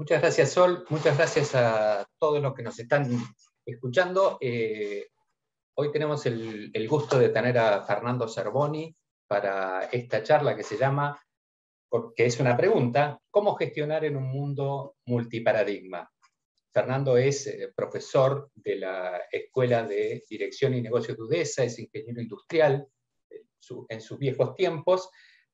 Muchas gracias, Sol. Muchas gracias a todos los que nos están escuchando. Hoy tenemos el gusto de tener a Fernando Zerboni para esta charla que se llama, porque es una pregunta, ¿cómo gestionar en un mundo multiparadigma? Fernando es profesor de la Escuela de Dirección y Negocios de UDESA, es ingeniero industrial en sus viejos tiempos,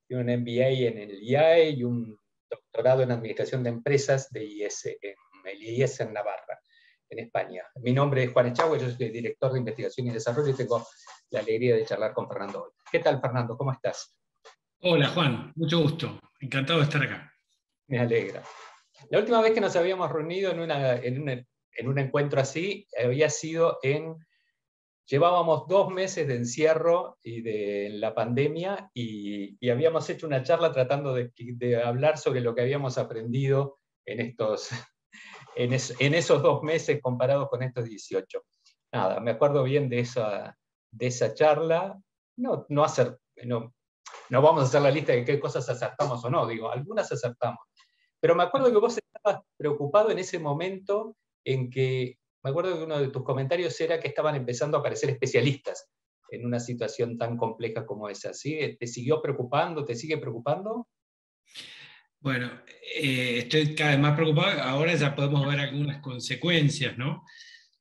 tiene un MBA en el IAE y un doctorado en Administración de Empresas de el IES en Navarra, en España. Mi nombre es Juan Echagüe, yo soy director de Investigación y Desarrollo y tengo la alegría de charlar con Fernando hoy. ¿Qué tal, Fernando? ¿Cómo estás? Hola, Juan. Mucho gusto. Encantado de estar acá. Me alegra. La última vez que nos habíamos reunido en un encuentro así había sido llevábamos 2 meses de encierro y de la pandemia y habíamos hecho una charla tratando de hablar sobre lo que habíamos aprendido en esos 2 meses comparados con estos 18. Nada, me acuerdo bien de esa charla. No vamos a hacer la lista de qué cosas acertamos o no, digo, algunas acertamos. Pero me acuerdo que vos estabas preocupado en ese momento en que, me acuerdo que uno de tus comentarios era que estaban empezando a aparecer especialistas en una situación tan compleja como esa. ¿Sí? ¿Te siguió preocupando? ¿Te sigue preocupando? Bueno, estoy cada vez más preocupado. Ahora ya podemos ver algunas consecuencias, ¿no?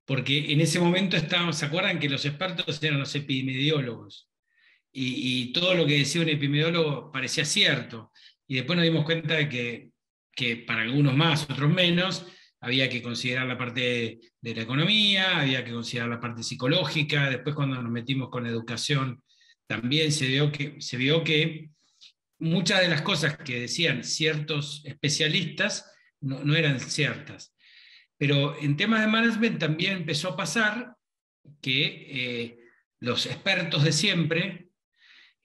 Porque en ese momento ¿se acuerdan que los expertos eran los epidemiólogos? Y todo lo que decía un epidemiólogo parecía cierto. Y después nos dimos cuenta de que para algunos más, otros menos, había que considerar la parte de la economía, había que considerar la parte psicológica. Después, cuando nos metimos con la educación, también se vio que muchas de las cosas que decían ciertos especialistas no eran ciertas. Pero en temas de management también empezó a pasar que los expertos de siempre.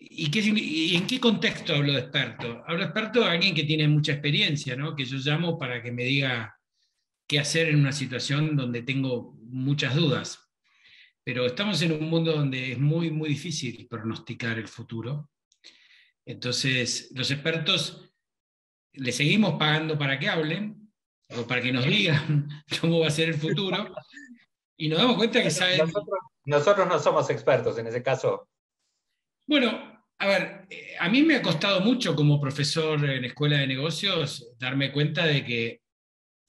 ¿Y en qué contexto hablo de experto? Hablo de experto de alguien que tiene mucha experiencia, ¿no? Que yo llamo para que me diga qué hacer en una situación donde tengo muchas dudas. Pero estamos en un mundo donde es muy, muy difícil pronosticar el futuro. Entonces, los expertos les seguimos pagando para que hablen, o para que nos digan cómo va a ser el futuro, y nos damos cuenta que saben... Nosotros no somos expertos en ese caso. Bueno, a ver, a mí me ha costado mucho como profesor en escuela de negocios darme cuenta de que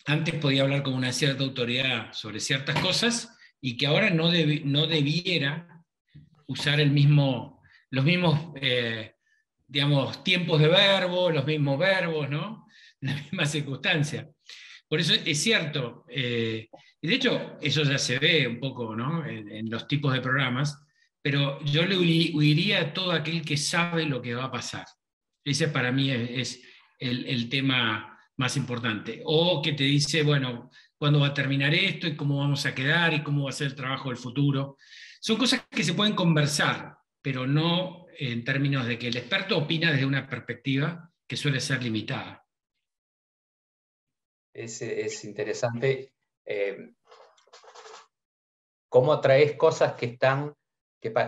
antes podía hablar con una cierta autoridad sobre ciertas cosas y que ahora no debiera usar los mismos digamos, tiempos de verbo, los mismos verbos, ¿no? La misma circunstancia. Por eso es cierto, y de hecho eso ya se ve un poco, ¿no? En los tipos de programas, pero yo le huiría a todo aquel que sabe lo que va a pasar. Ese para mí es el tema más importante. O que te dice, bueno, ¿cuándo va a terminar esto? ¿Y cómo vamos a quedar? ¿Y cómo va a ser el trabajo del futuro? Son cosas que se pueden conversar, pero no en términos de que el experto opina desde una perspectiva que suele ser limitada. Es interesante cómo traes cosas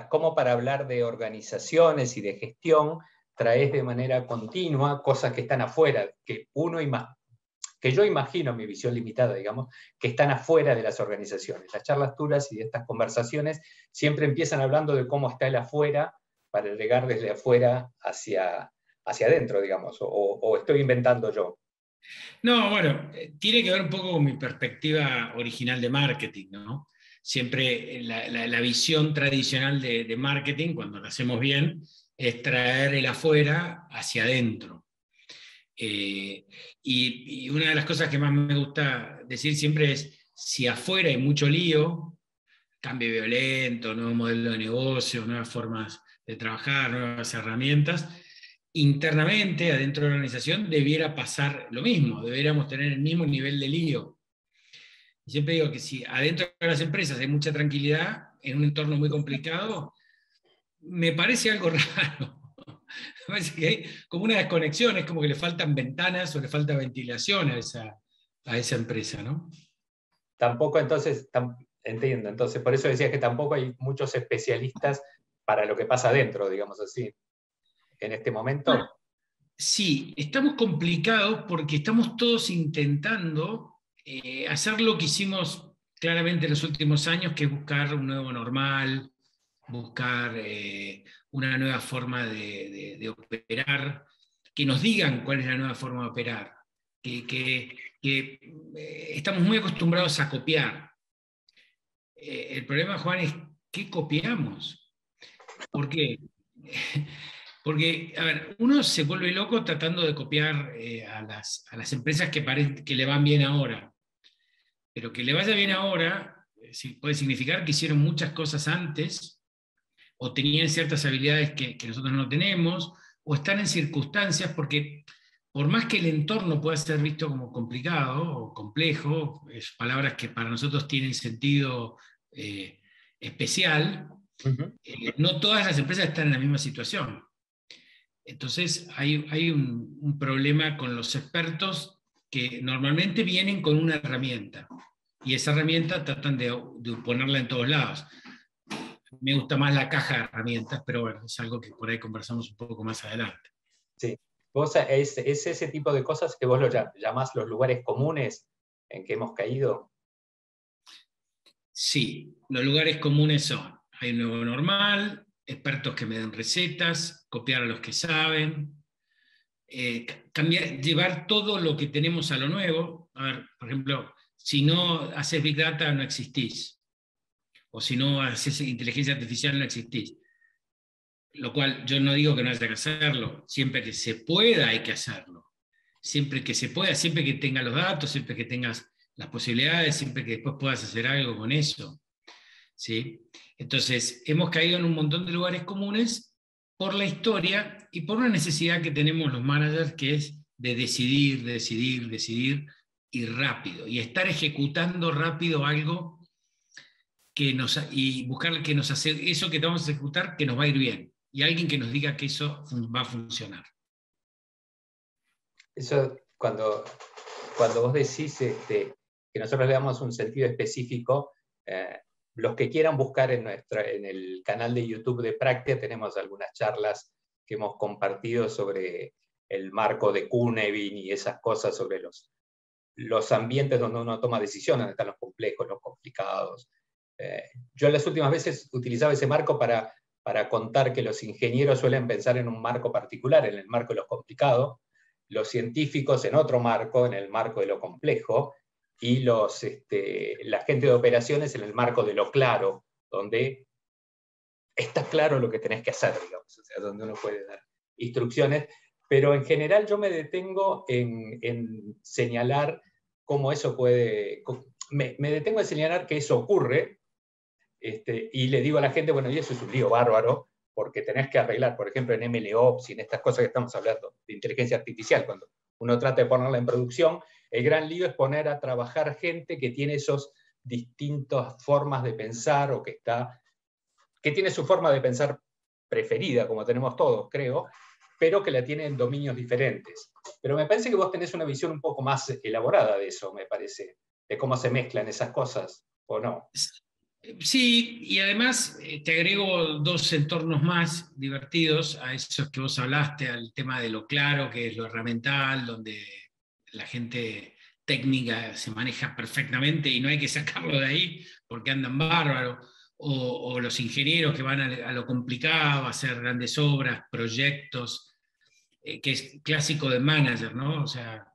como para hablar de organizaciones y de gestión, traes de manera continua cosas que están afuera, que yo imagino, mi visión limitada, digamos, que están afuera de las organizaciones. Las charlas tuyas y estas conversaciones siempre empiezan hablando de cómo está el afuera para llegar desde afuera hacia adentro, digamos, o estoy inventando yo. No, bueno, tiene que ver un poco con mi perspectiva original de marketing, ¿no? Siempre la visión tradicional de marketing, cuando lo hacemos bien, es traer el afuera hacia adentro. Y una de las cosas que más me gusta decir siempre es, si afuera hay mucho lío, cambio violento, nuevo modelo de negocio, nuevas formas de trabajar, nuevas herramientas, internamente, adentro de la organización, debiera pasar lo mismo, deberíamos tener el mismo nivel de lío. Y siempre digo que si adentro de las empresas hay mucha tranquilidad, en un entorno muy complicado, me parece algo raro. Me parece que hay como una desconexión, es como que le faltan ventanas o le falta ventilación a esa empresa, ¿no? Tampoco entonces, entiendo, entonces por eso decía que tampoco hay muchos especialistas para lo que pasa adentro, digamos así, en este momento. Sí, estamos complicados porque estamos todos intentando hacer lo que hicimos claramente en los últimos años, que es buscar un nuevo normal, buscar una nueva forma de operar, que nos digan cuál es la nueva forma de operar, que estamos muy acostumbrados a copiar. El problema, Juan, es ¿qué copiamos? ¿Por qué? Porque, a ver, uno se vuelve loco tratando de copiar a las empresas que le van bien ahora. Pero que le vaya bien ahora puede significar que hicieron muchas cosas antes, o tenían ciertas habilidades que nosotros no tenemos, o están en circunstancias, porque por más que el entorno pueda ser visto como complicado o complejo, es palabras que para nosotros tienen sentido especial, no todas las empresas están en la misma situación. Entonces hay un problema con los expertos que normalmente vienen con una herramienta, y esa herramienta tratan de ponerla en todos lados. Me gusta más la caja de herramientas, pero bueno, es algo que por ahí conversamos un poco más adelante. Sí. Es ese tipo de cosas que vos lo llamás los lugares comunes en que hemos caído. Sí, los lugares comunes son, hay un nuevo normal, expertos que me den recetas, copiar a los que saben, llevar todo lo que tenemos a lo nuevo. A ver, por ejemplo, si no haces Big Data no existís, o si no haces inteligencia artificial no existís. Lo cual yo no digo que no haya que hacerlo, siempre que se pueda hay que hacerlo. Siempre que se pueda, siempre que tengas los datos, siempre que tengas las posibilidades, siempre que después puedas hacer algo con eso. ¿Sí? Entonces, hemos caído en un montón de lugares comunes por la historia y por una necesidad que tenemos los managers, que es de decidir y rápido, y estar ejecutando rápido algo y buscar que nos hace eso que vamos a ejecutar, que nos va a ir bien, y alguien que nos diga que eso va a funcionar. Eso, cuando vos decís que nosotros le damos un sentido específico, los que quieran buscar en el canal de YouTube de Praxia, tenemos algunas charlas que hemos compartido sobre el marco de Cunevin y esas cosas, sobre los ambientes donde uno toma decisiones, donde están los complejos, los complicados. Yo las últimas veces utilizaba ese marco para contar que los ingenieros suelen pensar en un marco particular, en el marco de lo complicado, los científicos en otro marco, en el marco de lo complejo, y la gente de operaciones en el marco de lo claro, donde está claro lo que tenés que hacer, digamos, o sea, donde uno puede dar instrucciones, pero en general yo me detengo en señalar cómo eso puede... Me detengo en señalar que eso ocurre, y le digo a la gente, bueno, y eso es un lío bárbaro, porque tenés que arreglar, por ejemplo, en MLOps y en estas cosas que estamos hablando, de inteligencia artificial, cuando uno trata de ponerla en producción, el gran lío es poner a trabajar gente que tiene esas distintas formas de pensar, o que tiene su forma de pensar preferida, como tenemos todos, creo, pero que la tiene en dominios diferentes. Pero me parece que vos tenés una visión un poco más elaborada de eso, me parece, de cómo se mezclan esas cosas, ¿o no? Sí, y además te agrego dos entornos más divertidos a esos que vos hablaste, al tema de lo claro, que es lo herramental, donde la gente técnica se maneja perfectamente y no hay que sacarlo de ahí porque andan bárbaros, o los ingenieros que van a lo complicado, a hacer grandes obras, proyectos, que es clásico de manager, ¿no? O sea,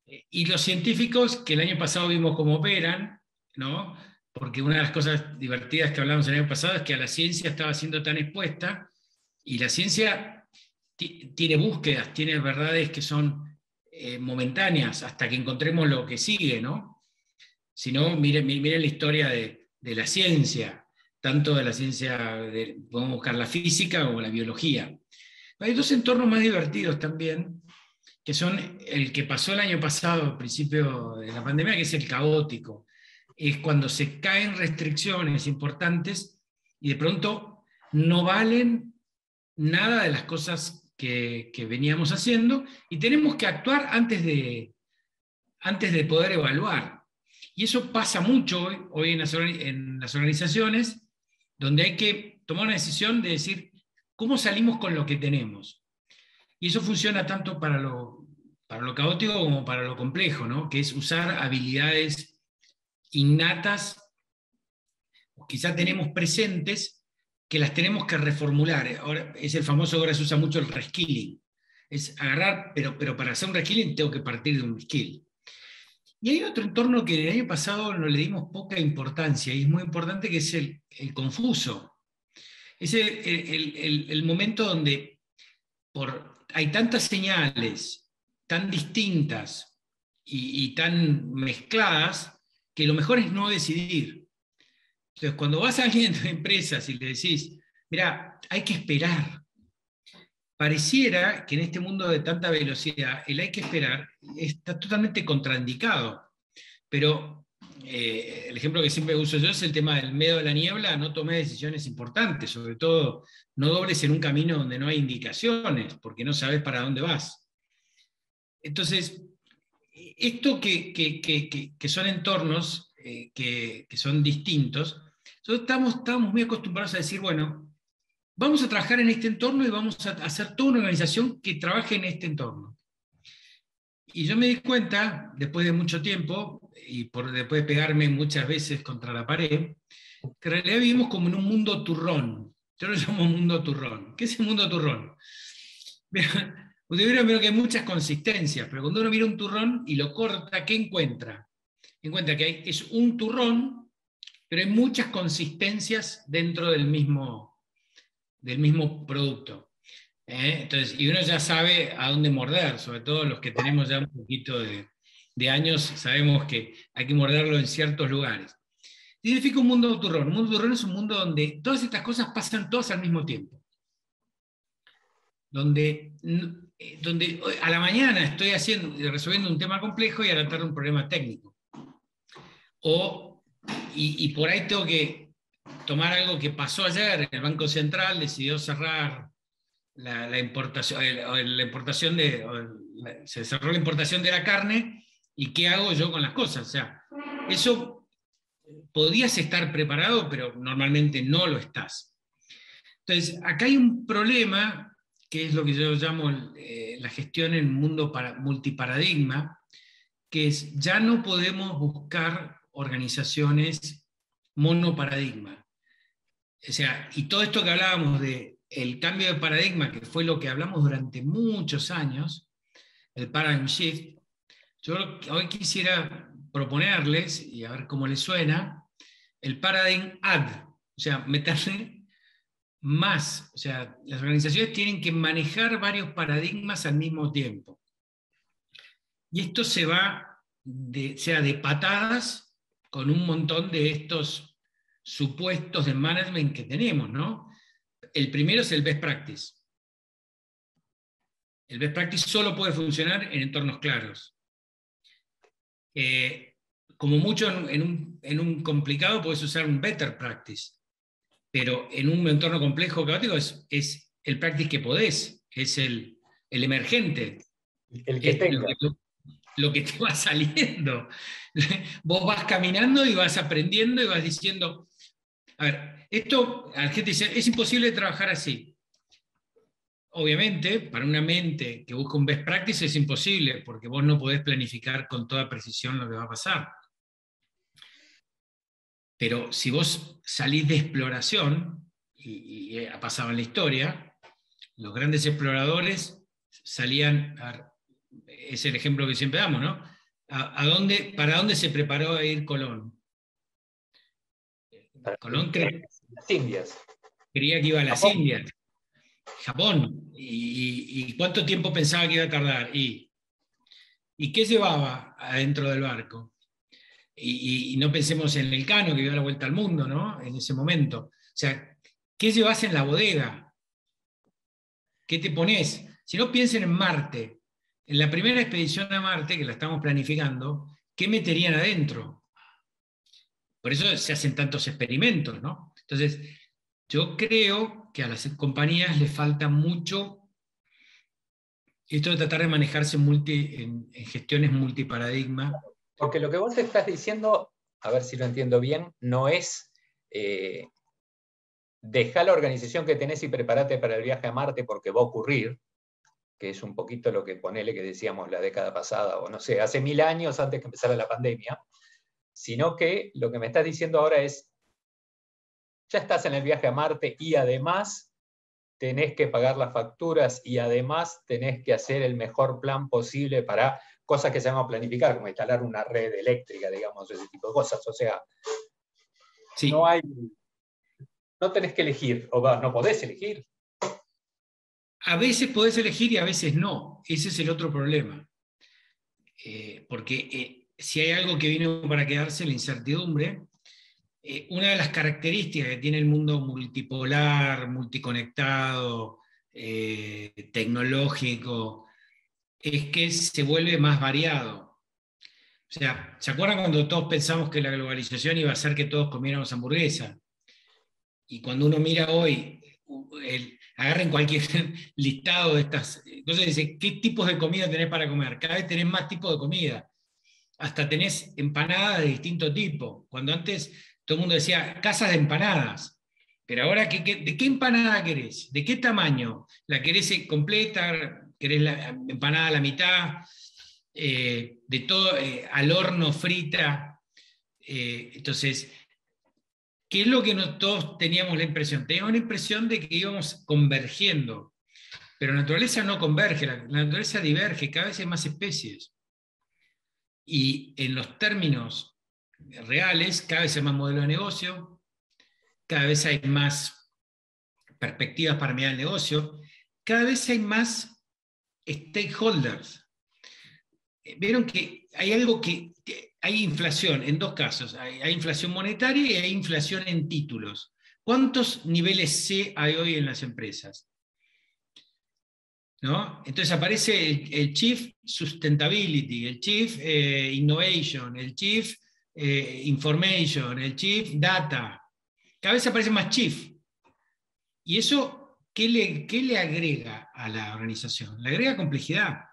y los científicos que el año pasado vimos cómo operan, ¿no? Porque una de las cosas divertidas que hablamos el año pasado es que a la ciencia estaba siendo tan expuesta, y la ciencia tiene búsquedas, tiene verdades que son momentáneas hasta que encontremos lo que sigue, ¿no? Si no, miren la historia de la ciencia, tanto de la ciencia, podemos buscar la física o la biología. Hay dos entornos más divertidos también, que son el que pasó el año pasado, al principio de la pandemia, que es el caótico. Es cuando se caen restricciones importantes y de pronto no valen nada de las cosas que veníamos haciendo, y tenemos que actuar antes de poder evaluar. Y eso pasa mucho hoy en las organizaciones, donde hay que tomar una decisión de decir, ¿cómo salimos con lo que tenemos? Y eso funciona tanto para lo caótico como para lo complejo, ¿no? Que es usar habilidades innatas, o quizá tenemos presentes, que las tenemos que reformular. Ahora, es el famoso, ahora se usa mucho el reskilling. Es agarrar, pero para hacer un reskilling tengo que partir de un skill. Y hay otro entorno que el año pasado no le dimos poca importancia, y es muy importante, que es el confuso. Es el momento donde hay tantas señales tan distintas y tan mezcladas, que lo mejor es no decidir. Entonces, cuando vas a alguien de empresas y le decís, mira, hay que esperar, pareciera que en este mundo de tanta velocidad, el hay que esperar está totalmente contraindicado. Pero el ejemplo que siempre uso yo es el tema del medio de la niebla. No tomé decisiones importantes, sobre todo no dobles en un camino donde no hay indicaciones, porque no sabes para dónde vas. Entonces, esto que son entornos que son distintos, nosotros estamos muy acostumbrados a decir, bueno, vamos a trabajar en este entorno y vamos a hacer toda una organización que trabaje en este entorno. Y yo me di cuenta, después de mucho tiempo, y después de pegarme muchas veces contra la pared, que en realidad vivimos como en un mundo turrón. Yo lo llamo mundo turrón. ¿Qué es el mundo turrón? Ustedes vieron que hay muchas consistencias, pero cuando uno mira un turrón y lo corta, ¿qué encuentra? Encuentra que es un turrón, pero hay muchas consistencias dentro del mismo producto. Entonces, y uno ya sabe a dónde morder, sobre todo los que tenemos ya un poquito de años, sabemos que hay que morderlo en ciertos lugares. Significa un mundo turrón. Un mundo turrón es un mundo donde todas estas cosas pasan todas al mismo tiempo. Donde a la mañana estoy resolviendo un tema complejo y a la tarde un problema técnico. Y por ahí tengo que tomar algo que pasó ayer. El Banco Central decidió cerrar la importación, se cerró la importación de la carne, y qué hago yo con las cosas. O sea, eso podías estar preparado, pero normalmente no lo estás. Entonces, acá hay un problema, que es lo que yo llamo la gestión en mundo multiparadigma, que es, ya no podemos buscar organizaciones monoparadigma. O sea, y todo esto que hablábamos de el cambio de paradigma, que fue lo que hablamos durante muchos años, el paradigm shift, yo hoy quisiera proponerles, y a ver cómo les suena, el paradigm add, o sea, meterle más. O sea, las organizaciones tienen que manejar varios paradigmas al mismo tiempo. Y esto se va de patadas con un montón de estos supuestos de management que tenemos, ¿no? El primero es el best practice. El best practice solo puede funcionar en entornos claros. Como mucho en un complicado puedes usar un better practice, pero en un entorno complejo, caótico, es el practice que podés, es el emergente. El que tenga. Lo que te va saliendo. Vos vas caminando y vas aprendiendo y vas diciendo, a ver, esto, la gente dice, es imposible trabajar así. Obviamente, para una mente que busca un best practice es imposible, porque vos no podés planificar con toda precisión lo que va a pasar. Pero si vos salís de exploración, y ha pasado en la historia, los grandes exploradores salían, es el ejemplo que siempre damos, ¿no? ¿Para dónde se preparó a ir Colón? Colón las Indias. Creía que iba a las Indias, Japón. ¿Y cuánto tiempo pensaba que iba a tardar? ¿Y qué llevaba adentro del barco? Y no pensemos en el Elcano, que dio la vuelta al mundo, ¿no? En ese momento. O sea, ¿qué llevas en la bodega? ¿Qué te pones? Si no, piensen en Marte. En la primera expedición a Marte, que la estamos planificando, ¿qué meterían adentro? Por eso se hacen tantos experimentos, ¿no? Entonces, yo creo que a las compañías les falta mucho esto de tratar de manejarse en gestiones multiparadigma. Porque lo que vos estás diciendo, a ver si lo entiendo bien, no es dejar la organización que tenés y prepárate para el viaje a Marte porque va a ocurrir, que es un poquito lo que ponele que decíamos la década pasada, o no sé, hace 1000 años antes que empezara la pandemia, sino que lo que me estás diciendo ahora es, ya estás en el viaje a Marte y además tenés que pagar las facturas y además tenés que hacer el mejor plan posible para cosas que se van a planificar, como instalar una red eléctrica, digamos, ese tipo de cosas. O sea, Sí. no tenés que elegir, o no podés elegir. A veces podés elegir y a veces no. Ese es el otro problema. Porque si hay algo que vino para quedarse, la incertidumbre, una de las características que tiene el mundo multipolar, multiconectado, tecnológico, es que se vuelve más variado. O sea, ¿se acuerdan cuando todos pensamos que la globalización iba a hacer que todos comiéramos hamburguesa? Y cuando uno mira hoy, agarren cualquier listado de estas cosas y dice, ¿qué tipos de comida tenés para comer? Cada vez tenés más tipos de comida. Hasta tenés empanadas de distinto tipo. Cuando antes todo el mundo decía casas de empanadas. Pero ahora, ¿de qué empanada querés? ¿De qué tamaño? ¿La querés completa? ¿Querés la empanada a la mitad? De todo al horno, frita. Entonces, ¿qué es lo que todos teníamos la impresión? Teníamos la impresión de que íbamos convergiendo. Pero la naturaleza no converge, la naturaleza diverge, cada vez hay más especies. Y en los términos reales, cada vez hay más modelo de negocio, cada vez hay más perspectivas para mirar el negocio, cada vez hay más stakeholders. Vieron que hay algo hay inflación en dos casos, hay inflación monetaria y hay inflación en títulos. ¿Cuántos niveles C hay hoy en las empresas? ¿No? Entonces aparece el Chief Sustainability, el Chief Innovation, el Chief Information, el Chief Data. Cada vez aparece más Chief. ¿Y eso qué le agrega a la organización? Le agrega complejidad.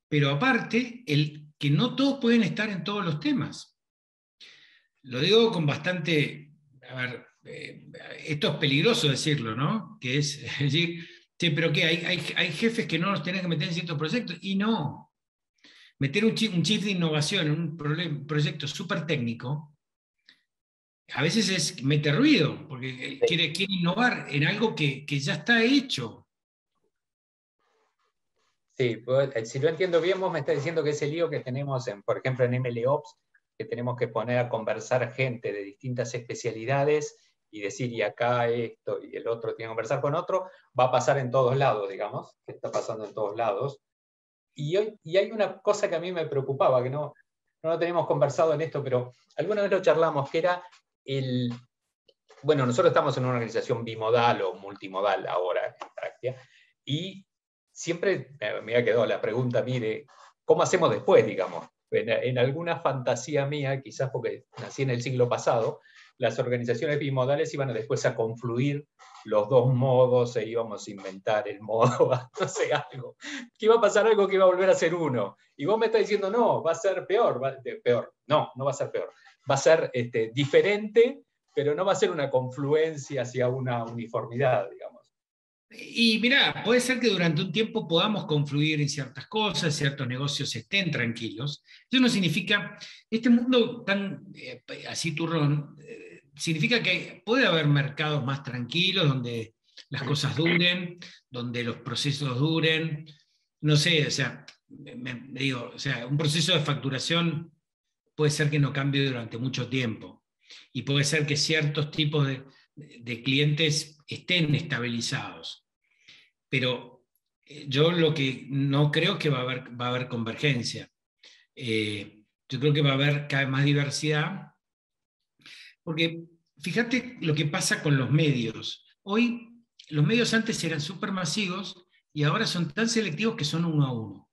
Pero aparte, que no todos pueden estar en todos los temas. Lo digo con bastante... A ver, esto es peligroso decirlo, ¿no? Que es decir... Sí, pero ¿qué? Hay jefes que no los tenés que meter en ciertos proyectos, y no. Meter un chief de innovación en un proyecto súper técnico, a veces mete ruido, porque quiere innovar en algo que ya está hecho. Sí, pues, si lo entiendo bien, vos me estás diciendo que ese lío que tenemos, por ejemplo, en MLOps, que tenemos que poner a conversar gente de distintas especialidades y decir, y acá esto y el otro tiene que conversar con otro, va a pasar en todos lados, digamos, que está pasando en todos lados. Y hay una cosa que a mí me preocupaba, que no lo teníamos conversado en esto, pero alguna vez lo charlamos, que era bueno, nosotros estamos en una organización bimodal o multimodal ahora, en Praxia, y siempre me ha quedado la pregunta, mire, ¿cómo hacemos después, digamos? En alguna fantasía mía, quizás porque nací en el siglo pasado, las organizaciones bimodales iban después a confluir los dos modos e íbamos a inventar el modo, no sé, algo. Que iba a pasar algo que iba a volver a ser uno. Y vos me estás diciendo, no, va a ser peor. Peor. No va a ser peor. Va a ser diferente, pero no va a ser una confluencia hacia una uniformidad, digamos. Y mirá, puede ser que durante un tiempo podamos confluir en ciertas cosas, ciertos negocios estén tranquilos. Eso no significa, este mundo tan así turrón, significa que puede haber mercados más tranquilos, donde las cosas duren, donde los procesos duren. No sé, o sea, digo, o sea, un proceso de facturación puede ser que no cambie durante mucho tiempo. Y puede ser que ciertos tipos de clientes estén estabilizados. Pero yo lo que no creo que va a haber convergencia. Yo creo que va a haber cada vez más diversidad, porque fíjate lo que pasa con los medios. Hoy los medios antes eran súper masivos y ahora son tan selectivos que son uno a uno.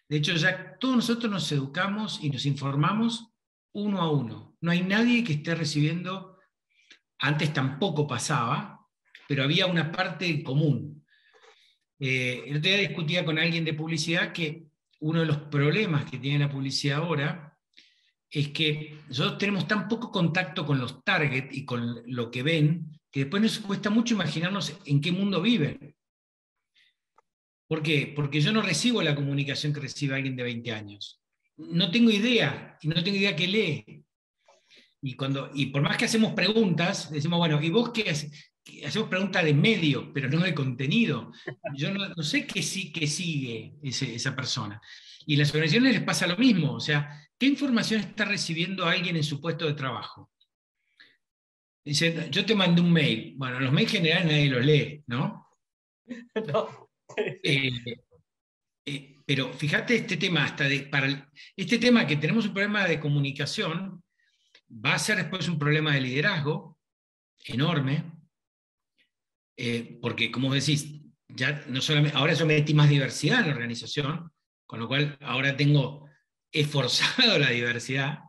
De hecho, ya todos nosotros nos educamos y nos informamos uno a uno. No hay nadie que esté recibiendo, antes tampoco pasaba, pero había una parte común. El otro día discutía con alguien de publicidad que uno de los problemas que tiene la publicidad ahora es que nosotros tenemos tan poco contacto con los target y con lo que ven, que después nos cuesta mucho imaginarnos en qué mundo viven. ¿Por qué? Porque yo no recibo la comunicación que recibe alguien de 20 años. No tengo idea, y no tengo idea qué lee. Y por más que hacemos preguntas, decimos, bueno, ¿y vos qué haces? Hacemos preguntas de medio, pero no de contenido. Yo no sé qué sigue esa persona. Y a las organizaciones les pasa lo mismo. O sea, ¿qué información está recibiendo alguien en su puesto de trabajo? Dice, yo te mandé un mail. Bueno, los mails generales nadie los lee, ¿no? No. Eh, pero fíjate este tema, este tema que tenemos un problema de comunicación, va a ser después un problema de liderazgo enorme, porque como decís, ya no solamente, ahora yo metí más diversidad en la organización, con lo cual ahora he forzado la diversidad,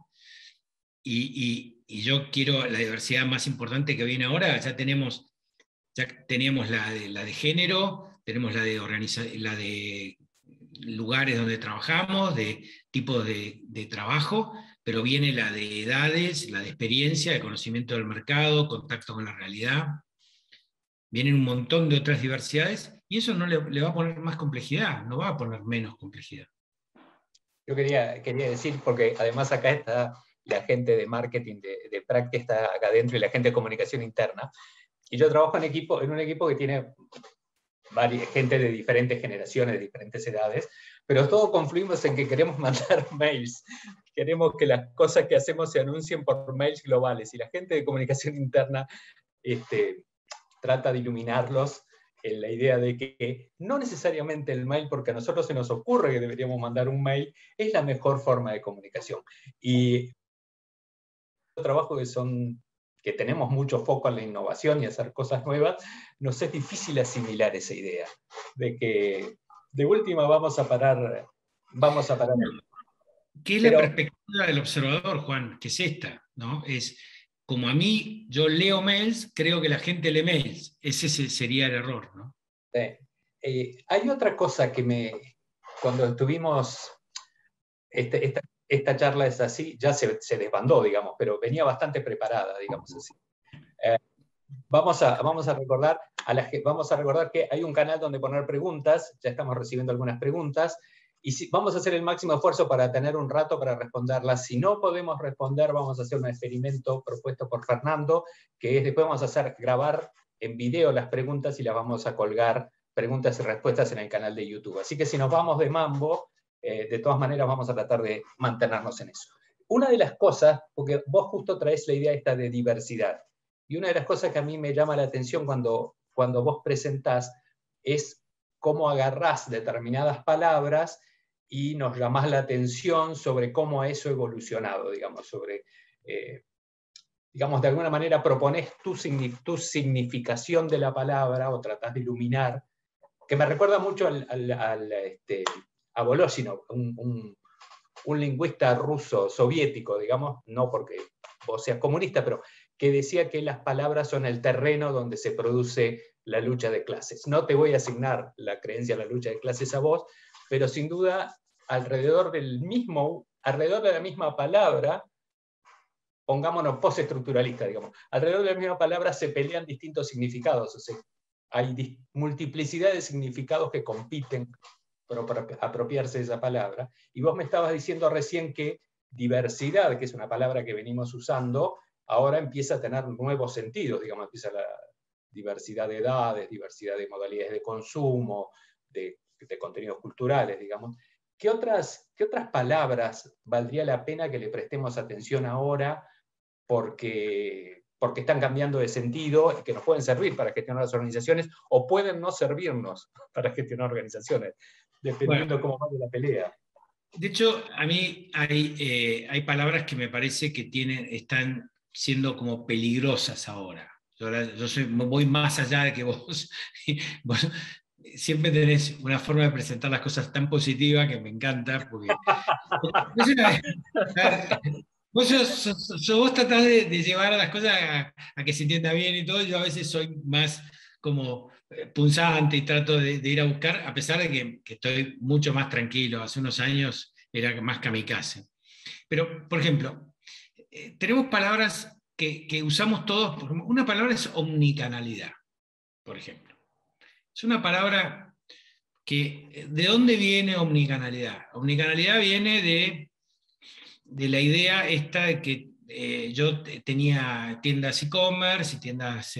y yo quiero la diversidad más importante que viene ahora. Ya teníamos la de género, tenemos la de lugares donde trabajamos, de tipos de trabajo, pero viene la de edades, la de experiencia, de conocimiento del mercado, contacto con la realidad. Vienen un montón de otras diversidades, y eso no le va a poner más complejidad, no va a poner menos complejidad. Yo quería decir, porque además acá está la gente de marketing, de práctica está acá adentro, y la gente de comunicación interna, y yo trabajo en un equipo que tiene gente de diferentes generaciones, de diferentes edades, pero todos confluimos en que queremos mandar mails, queremos que las cosas que hacemos se anuncien por mails globales, y la gente de comunicación interna trata de iluminarlos en la idea de que no necesariamente el mail, porque a nosotros se nos ocurre que deberíamos mandar un mail, es la mejor forma de comunicación. Y trabajo que tenemos mucho foco en la innovación y hacer cosas nuevas, nos es difícil asimilar esa idea de que de última vamos a parar. ¿Qué es la perspectiva del observador, Juan? Que es esta, ¿no? Es como a mí, yo leo mails, creo que la gente lee mails. Ese sería el error, ¿no? Hay otra cosa cuando tuvimos esta charla es así, ya se desbandó, digamos, pero venía bastante preparada, digamos así. Vamos a recordar que hay un canal donde poner preguntas, ya estamos recibiendo algunas preguntas, y vamos a hacer el máximo esfuerzo para tener un rato para responderlas. Si no podemos responder, vamos a hacer un experimento propuesto por Fernando, que es después vamos a grabar en video las preguntas y las vamos a colgar, preguntas y respuestas, en el canal de YouTube. Así que si nos vamos de mambo, de todas maneras vamos a tratar de mantenernos en eso. Una de las cosas, porque vos justo traes la idea esta de diversidad, y una de las cosas que a mí me llama la atención cuando vos presentás es cómo agarrás determinadas palabras y nos llamás la atención sobre cómo eso ha evolucionado, digamos, digamos, de alguna manera proponés tu significación de la palabra o tratás de iluminar, que me recuerda mucho a Voloshinov, un lingüista ruso soviético, digamos, no porque vos seas comunista, pero que decía que las palabras son el terreno donde se produce la lucha de clases. No te voy a asignar la creencia de la lucha de clases a vos, pero sin duda alrededor de la misma palabra, pongámonos postestructuralista, digamos, alrededor de la misma palabra se pelean distintos significados, o sea, hay multiplicidad de significados que compiten por apropiarse de esa palabra. Y vos me estabas diciendo recién que diversidad, que es una palabra que venimos usando, ahora empieza a tener nuevos sentidos, digamos, empieza la diversidad de edades, diversidad de modalidades de consumo, de contenidos culturales, digamos. ¿Qué otras palabras valdría la pena que le prestemos atención ahora porque están cambiando de sentido y que nos pueden servir para gestionar las organizaciones o pueden no servirnos para gestionar organizaciones, dependiendo cómo vaya la pelea? De hecho, a mí hay palabras que me parece que están siendo como peligrosas ahora. Yo voy más allá de que vos. Vos siempre tenés una forma de presentar las cosas tan positiva que me encanta, porque vos tratás de llevar a las cosas a que se entienda bien y todo. Yo a veces soy más como punzante y trato de ir a buscar, a pesar de que estoy mucho más tranquilo. Hace unos años era más kamikaze. Pero, por ejemplo, tenemos palabras que usamos todos. Una palabra es omnicanalidad, por ejemplo. Es una palabra que ¿de dónde viene omnicanalidad? Omnicanalidad viene de la idea esta de que yo tenía tiendas e-commerce y tiendas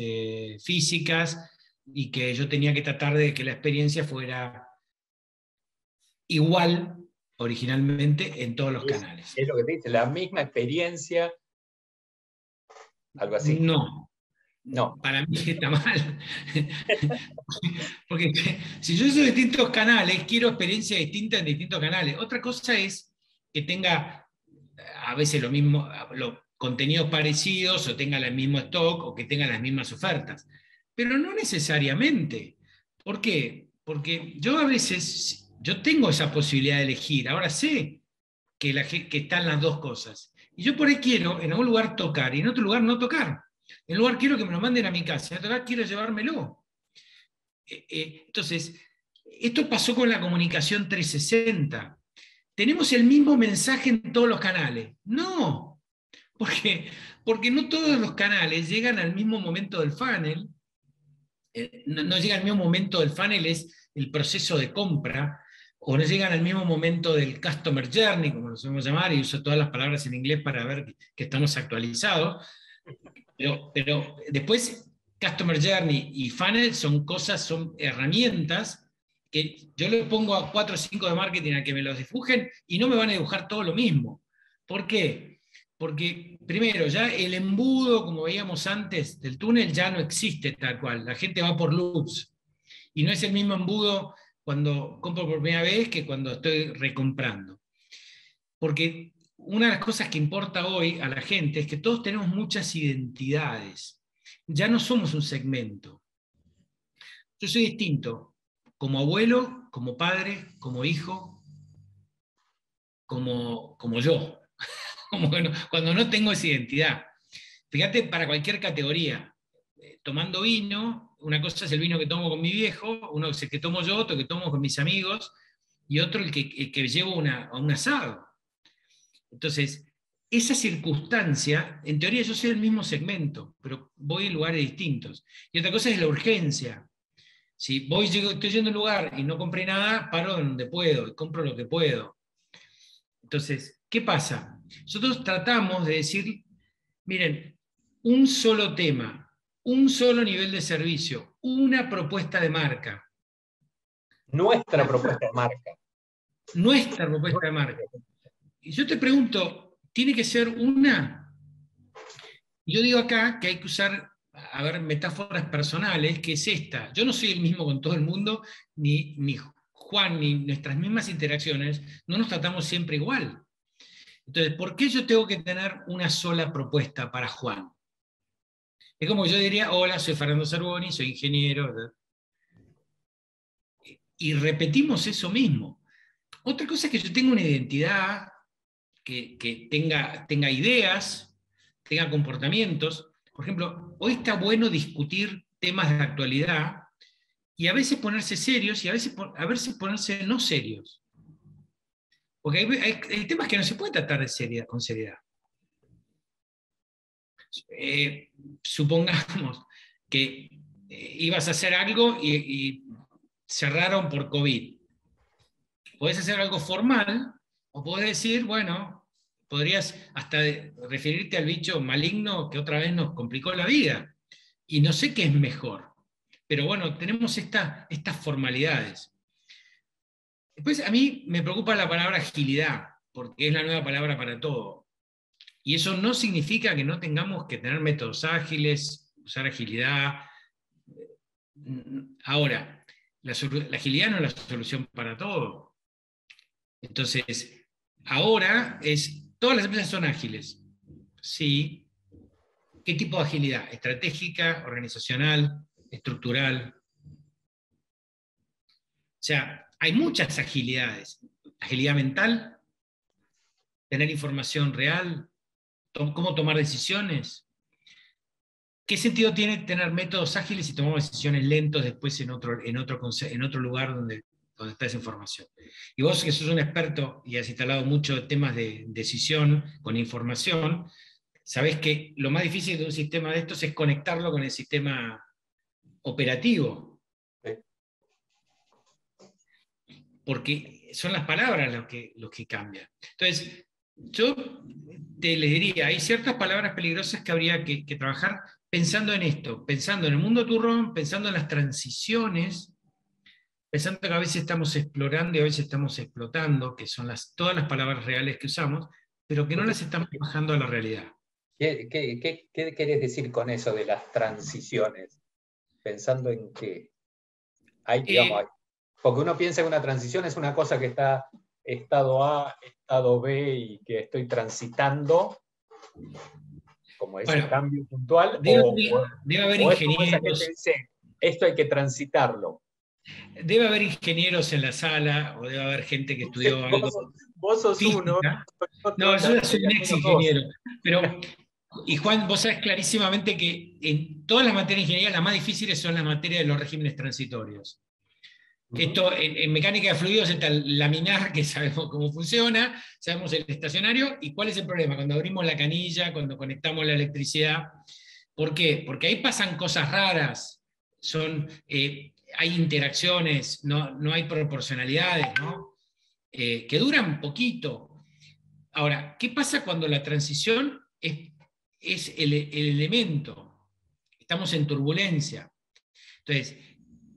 físicas, y que yo tenía que tratar de que la experiencia fuera igual originalmente en todos los canales. Es lo que te dice, la misma experiencia, algo así. No, No. para mí está mal. Porque si yo uso distintos canales, quiero experiencias distintas en distintos canales. Otra cosa es que tenga a veces lo mismo, los contenidos parecidos, o tenga el mismo stock, o que tenga las mismas ofertas. Pero no necesariamente. ¿Por qué? Porque yo a veces, yo tengo esa posibilidad de elegir. Ahora sé que están las dos cosas. Y yo por ahí quiero en algún lugar tocar y en otro lugar no tocar. En un lugar quiero que me lo manden a mi casa, en otro lugar quiero llevármelo. Entonces, esto pasó con la comunicación 360. ¿Tenemos el mismo mensaje en todos los canales? No, porque no todos los canales llegan al mismo momento del funnel. No llega al mismo momento del funnel, es el proceso de compra, o no llegan al mismo momento del customer journey, como lo sabemos llamar, y uso todas las palabras en inglés para ver que estamos actualizados. Pero después, customer journey y funnel son cosas, son herramientas que yo le pongo a 4 o 5 de marketing a que me los dibujen y no me van a dibujar todo lo mismo. ¿Por qué? Porque primero, ya el embudo, como veíamos antes, del túnel ya no existe tal cual. La gente va por loops. Y no es el mismo embudo cuando compro por primera vez que cuando estoy recomprando. Porque una de las cosas que importa hoy a la gente es que todos tenemos muchas identidades. Ya no somos un segmento. Yo soy distinto, como abuelo, como padre, como hijo, como yo, cuando no tengo esa identidad. Fíjate, para cualquier categoría, tomando vino, una cosa es el vino que tomo con mi viejo, uno es el que tomo yo, otro que tomo con mis amigos, y otro el que llevo a un asado. Entonces, esa circunstancia, en teoría yo soy el mismo segmento, pero voy en lugares distintos. Y otra cosa es la urgencia. Si estoy yendo a un lugar y no compré nada, paro donde puedo y compro lo que puedo. Entonces, ¿qué pasa? Nosotros tratamos de decir, miren, un solo tema, un solo nivel de servicio, una propuesta de marca. Nuestra propuesta de marca. Nuestra propuesta de marca. Y yo te pregunto, ¿tiene que ser una? Yo digo acá que hay que usar, a ver, metáforas personales, que es esta. Yo no soy el mismo con todo el mundo, ni Juan, ni nuestras mismas interacciones, no nos tratamos siempre igual. Entonces, ¿por qué yo tengo que tener una sola propuesta para Juan? Es como yo diría, hola, soy Fernando Zerboni, soy ingeniero. Y repetimos eso mismo. Otra cosa es que yo tenga una identidad, que tenga ideas, tenga comportamientos. Por ejemplo, hoy está bueno discutir temas de actualidad y a veces ponerse serios y a veces ponerse no serios. Porque hay temas que no se puede tratar con seriedad. Supongamos que ibas a hacer algo y cerraron por COVID. Podés hacer algo formal o podés decir, bueno, podrías hasta referirte al bicho maligno que otra vez nos complicó la vida. Y no sé qué es mejor. Pero bueno, tenemos estas formalidades. Después a mí me preocupa la palabra agilidad, porque es la nueva palabra para todo. Y eso no significa que no tengamos que tener métodos ágiles, usar agilidad. Ahora, la agilidad no es la solución para todo. Entonces, ahora todas las empresas son ágiles. Sí. ¿Qué tipo de agilidad? ¿Estratégica, organizacional, estructural? O sea, hay muchas agilidades. Agilidad mental, tener información real, cómo tomar decisiones. ¿Qué sentido tiene tener métodos ágiles y tomar decisiones lentos después en otro lugar donde está esa información? Y vos, que sos un experto y has instalado muchos temas de decisión con información, sabés que lo más difícil de un sistema de estos es conectarlo con el sistema operativo. porque son las palabras los que cambian. Entonces, yo les diría, hay ciertas palabras peligrosas que habría que trabajar pensando en esto, pensando en el mundo turrón, pensando en las transiciones, pensando que a veces estamos explorando y a veces estamos explotando, que son todas las palabras reales que usamos, pero que no las estamos bajando a la realidad. ¿Qué querés decir con eso de las transiciones? Pensando en que hay, digamos, porque uno piensa que una transición es una cosa que está estado A, estado B y que estoy transitando, como ese Bueno, cambio puntual, debe haber o es como esa gente ingenieros. dice, esto hay que transitarlo. Debe haber ingenieros en la sala, o debe haber gente que estudió algo Vos sos uno, física. otro, No, yo ya soy un al ex menos dos. ingeniero. Pero, y Juan, vos sabés clarísimamente que en todas las materias de ingeniería, las más difíciles son las materias de los regímenes transitorios. Esto, en mecánica de fluidos está el laminar, que sabemos cómo funciona, sabemos el estacionario, y cuál es el problema cuando abrimos la canilla, cuando conectamos la electricidad. ¿Por qué? Porque ahí pasan cosas raras, hay interacciones, no hay proporcionalidades, ¿no? Que duran poquito. Ahora, ¿qué pasa cuando la transición es el elemento? Estamos en turbulencia. Entonces,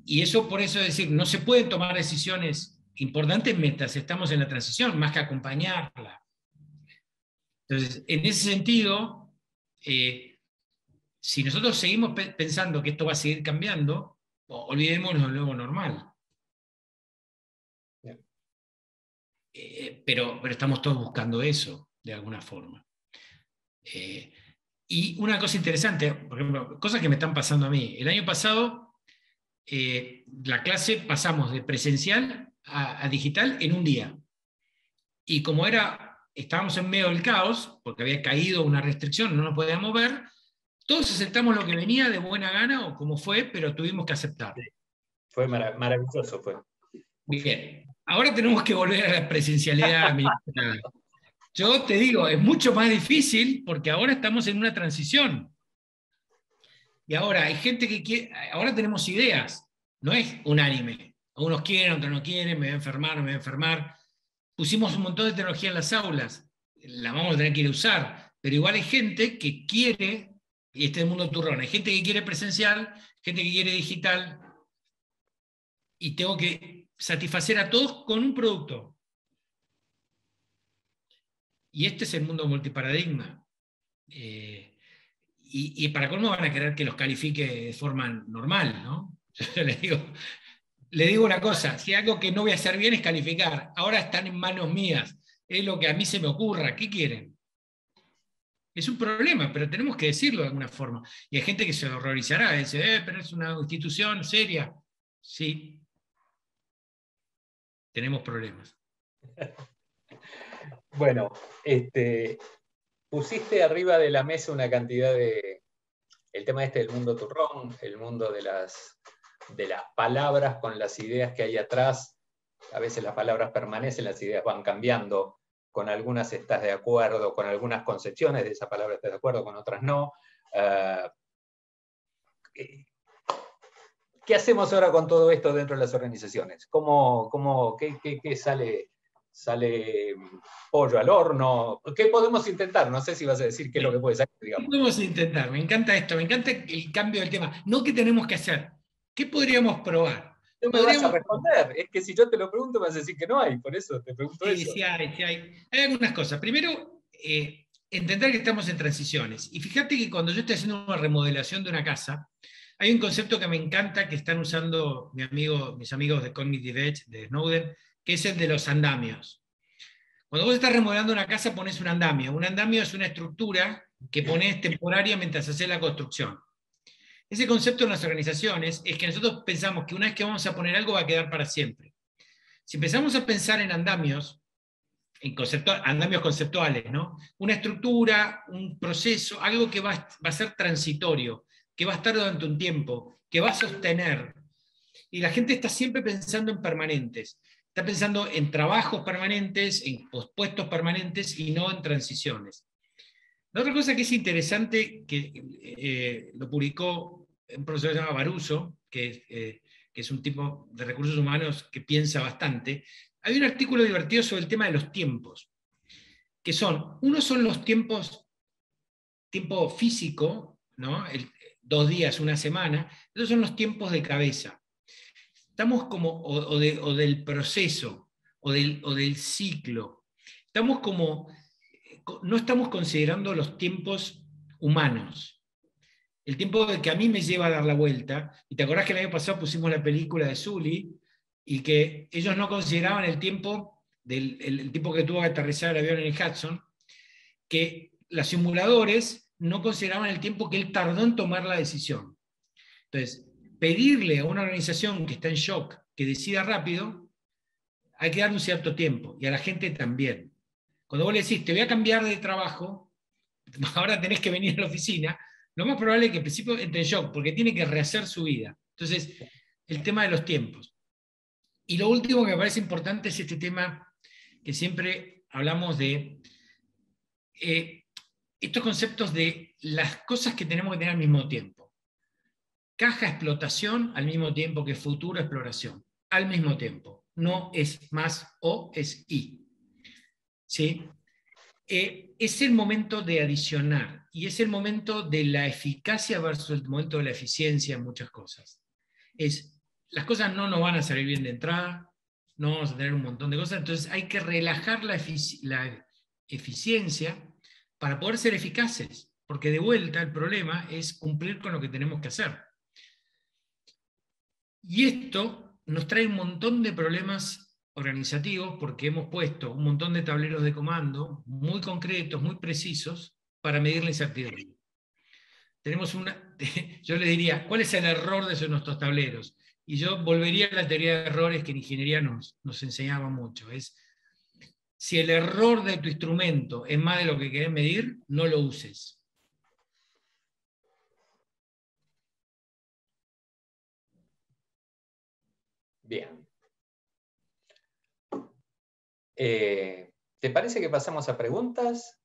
y eso por eso es decir, no se pueden tomar decisiones importantes mientras estamos en la transición, más que acompañarla. Entonces, en ese sentido, si nosotros seguimos pensando que esto va a seguir cambiando, olvidémonos del nuevo normal. Pero estamos todos buscando eso, de alguna forma. Y una cosa interesante, por ejemplo, cosas que me están pasando a mí. El año pasado, la clase pasamos de presencial a digital en un día. Y como estábamos en medio del caos, porque había caído una restricción, no nos podíamos ver, todos aceptamos lo que venía de buena gana o como fue, pero tuvimos que aceptar. Fue maravilloso. Fue. Bien, ahora tenemos que volver a la presencialidad. Yo te digo, es mucho más difícil porque ahora estamos en una transición. Y ahora hay gente que quiere, ahora tenemos ideas, no es unánime. Unos quieren, otros no quieren, me voy a enfermar, no me voy a enfermar. Pusimos un montón de tecnología en las aulas, la vamos a tener que ir a usar, pero igual hay gente que quiere, y este es el mundo turrón, hay gente que quiere presencial, gente que quiere digital, y tengo que satisfacer a todos con un producto. Y este es el mundo multiparadigma. Y para colmo van a querer que los califique de forma normal, ¿no? Yo le digo una cosa, si algo que no voy a hacer bien es calificar, ahora están en manos mías, es lo que a mí se me ocurra, ¿qué quieren? Es un problema, pero tenemos que decirlo de alguna forma. Y hay gente que se horrorizará, dice, pero es una institución seria. Sí, tenemos problemas. Bueno, pusiste arriba de la mesa una cantidad de... El tema del mundo turrón, el mundo de las palabras con las ideas que hay atrás. A veces las palabras permanecen, las ideas van cambiando. Con algunas estás de acuerdo, con algunas concepciones de esa palabra estás de acuerdo, con otras no. ¿Qué hacemos ahora con todo esto dentro de las organizaciones? ¿Qué sale pollo al horno? ¿Qué podemos intentar? No sé si vas a decir qué es lo que puede salir, digamos. ¿Qué podemos intentar? Me encanta esto, me encanta el cambio del tema. No qué tenemos que hacer, ¿qué podríamos probar? No me vas a responder, es que si yo te lo pregunto me vas a decir que no hay, por eso te pregunto eso. Sí hay. Hay algunas cosas. Primero, entender que estamos en transiciones. Y fíjate que cuando yo estoy haciendo una remodelación de una casa, hay un concepto que me encanta que están usando mis amigos de Cognitive Edge, de Snowden, que es el de los andamios. Cuando vos estás remodelando una casa, pones un andamio. Un andamio es una estructura que pones temporaria mientras haces la construcción. Ese concepto en las organizaciones es que nosotros pensamos que una vez que vamos a poner algo va a quedar para siempre. Si empezamos a pensar en andamios, andamios conceptuales, ¿no? Una estructura, un proceso, algo que va a ser transitorio, que va a estar durante un tiempo, que va a sostener. Y la gente está siempre pensando en permanentes. Está pensando en trabajos permanentes, en puestos permanentes y no en transiciones. La otra cosa que es interesante, que lo publicó un profesor que se llama Baruso, que que es un tipo de recursos humanos que piensa bastante, hay un artículo divertido sobre el tema de los tiempos, que unos son los tiempos, tiempo físico, ¿no? 2 días, una semana, esos son los tiempos de cabeza. Estamos como, o del proceso, o del ciclo. Estamos como, no estamos considerando los tiempos humanos. El tiempo que a mí me lleva a dar la vuelta, y te acordás que el año pasado pusimos la película de Sully, y que ellos no consideraban el tiempo el tiempo que tuvo que aterrizar el avión en el Hudson, que los simuladores no consideraban el tiempo que él tardó en tomar la decisión. Entonces, pedirle a una organización que está en shock que decida rápido, hay que dar un cierto tiempo, y a la gente también. Cuando vos le decís, te voy a cambiar de trabajo, ahora tenés que venir a la oficina, lo más probable es que al principio entre en shock, porque tiene que rehacer su vida. Entonces, el tema de los tiempos. Y lo último que me parece importante es este tema que siempre hablamos de estos conceptos de las cosas que tenemos que tener al mismo tiempo. Caja explotación al mismo tiempo que futuro exploración. Al mismo tiempo. No es más o, es y. ¿Sí? Es el momento de adicionar y es el momento de la eficacia versus el momento de la eficiencia en muchas cosas. Las cosas no nos van a salir bien de entrada, no vamos a tener un montón de cosas, entonces hay que relajar la eficiencia para poder ser eficaces, porque de vuelta el problema es cumplir con lo que tenemos que hacer. Y esto nos trae un montón de problemas organizativos porque hemos puesto un montón de tableros de comando muy concretos, muy precisos, para medir la incertidumbre. Yo les diría, ¿cuál es el error de esos nuestros tableros? Y yo volvería a la teoría de errores que en ingeniería nos enseñaba mucho. Es, si el error de tu instrumento es más de lo que querés medir, no lo uses. Bien. ¿Te parece que pasamos a preguntas?